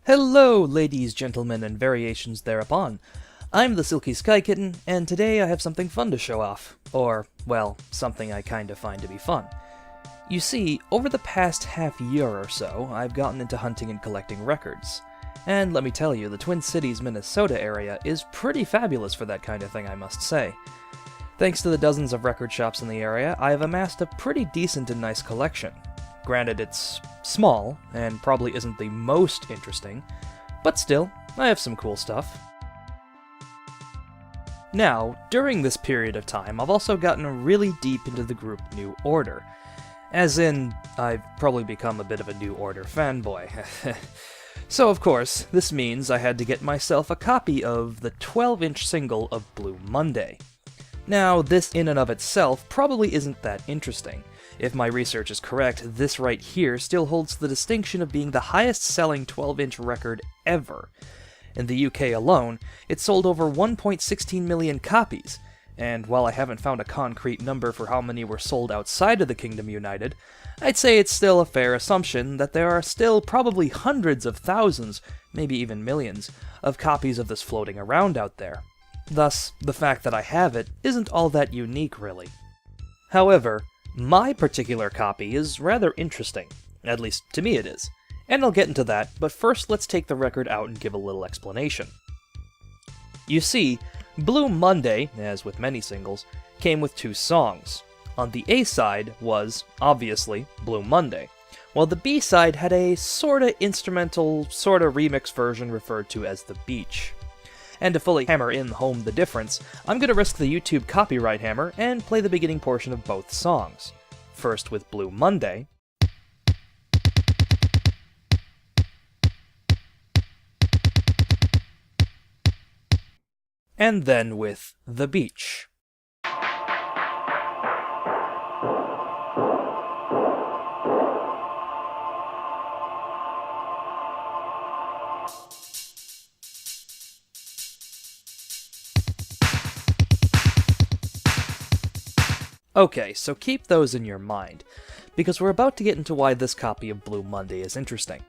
Hello, ladies, gentlemen, and variations thereupon. I'm the SilkySkyKitten, and today I have something fun to show off. Or, well, something I kinda find to be fun. You see, over the past half year or so, I've gotten into hunting and collecting records. And let me tell you, the Twin Cities, Minnesota area is pretty fabulous for that kind of thing, I must say. Thanks to the dozens of record shops in the area, I have amassed a pretty decent and nice collection. Granted, it's small, and probably isn't the most interesting, but still, I have some cool stuff. Now, during this period of time, I've also gotten really deep into the group New Order. As in, I've probably become a bit of a New Order fanboy. So of course, this means I had to get myself a copy of the 12-inch single of Blue Monday. Now, this in and of itself probably isn't that interesting. If my research is correct, this right here still holds the distinction of being the highest-selling 12-inch record ever. In the UK alone, it sold over 1.16 million copies, and while I haven't found a concrete number for how many were sold outside of the Kingdom United, I'd say it's still a fair assumption that there are still probably hundreds of thousands, maybe even millions, of copies of this floating around out there. Thus, the fact that I have it isn't all that unique, really. However, my particular copy is rather interesting. At least, to me it is. And I'll get into that, but first let's take the record out and give a little explanation. You see, Blue Monday, as with many singles, came with two songs. On the A-side was, obviously, Blue Monday, while the B-side had a sorta instrumental, sorta remix version referred to as The Beach. And to fully hammer in home the difference, I'm gonna risk the YouTube copyright hammer and play the beginning portion of both songs. First with Blue Monday, and then with The Beach. Okay, so keep those in your mind, because we're about to get into why this copy of Blue Monday is interesting.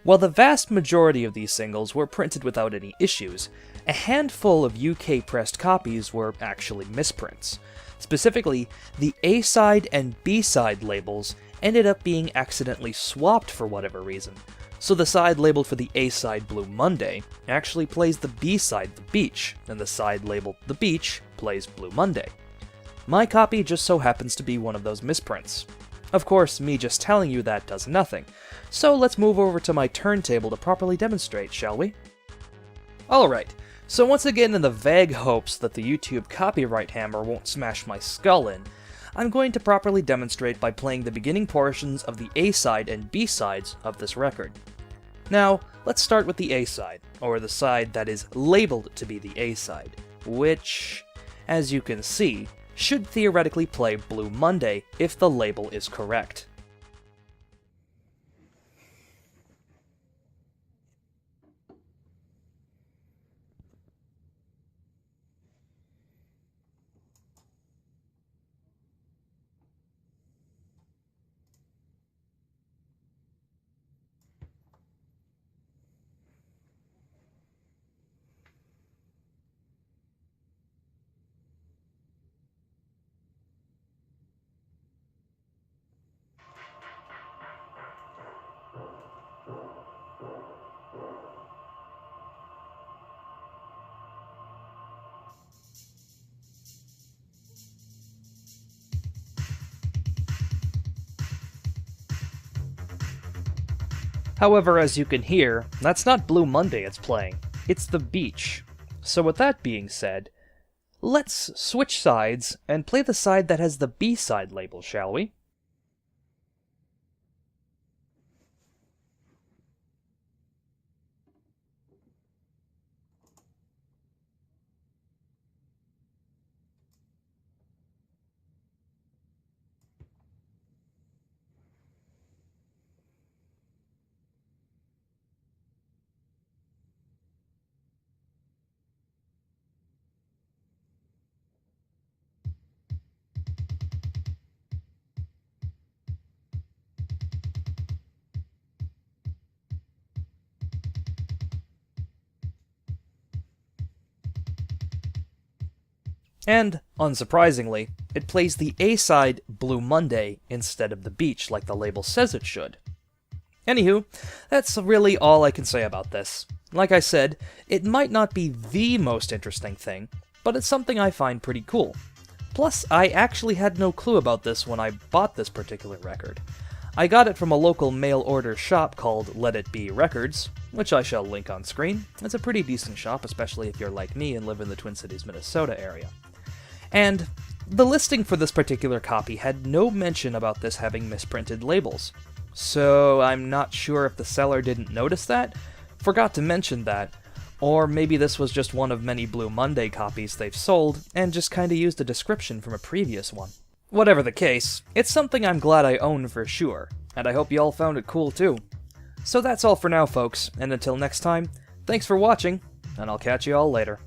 While the vast majority of these singles were printed without any issues, a handful of UK-pressed copies were actually misprints. Specifically, the A-side and B-side labels ended up being accidentally swapped for whatever reason, so the side labeled for the A-side Blue Monday actually plays the B-side The Beach, and the side labeled The Beach plays Blue Monday. My copy just so happens to be one of those misprints. Of course, me just telling you that does nothing, so let's move over to my turntable to properly demonstrate, shall we? Alright, so once again in the vague hopes that the YouTube copyright hammer won't smash my skull in, I'm going to properly demonstrate by playing the beginning portions of the A-side and B-sides of this record. Now, let's start with the A-side, or the side that is labeled to be the A-side, which, as you can see, should theoretically play Blue Monday if the label is correct. However, as you can hear, that's not Blue Monday it's playing, it's The Beach. So with that being said, let's switch sides and play the side that has the B-side label, shall we? And, unsurprisingly, it plays the A-side Blue Monday instead of the beach like the label says it should. Anywho, that's really all I can say about this. Like I said, it might not be the most interesting thing, but it's something I find pretty cool. Plus, I actually had no clue about this when I bought this particular record. I got it from a local mail-order shop called Let It Be Records, which I shall link on screen. It's a pretty decent shop, especially if you're like me and live in the Twin Cities, Minnesota area. And the listing for this particular copy had no mention about this having misprinted labels. So I'm not sure if the seller didn't notice that, forgot to mention that, or maybe this was just one of many Blue Monday copies they've sold, and just kinda used a description from a previous one. Whatever the case, it's something I'm glad I own for sure, and I hope you all found it cool too. So that's all for now, folks, and until next time, thanks for watching, and I'll catch you all later.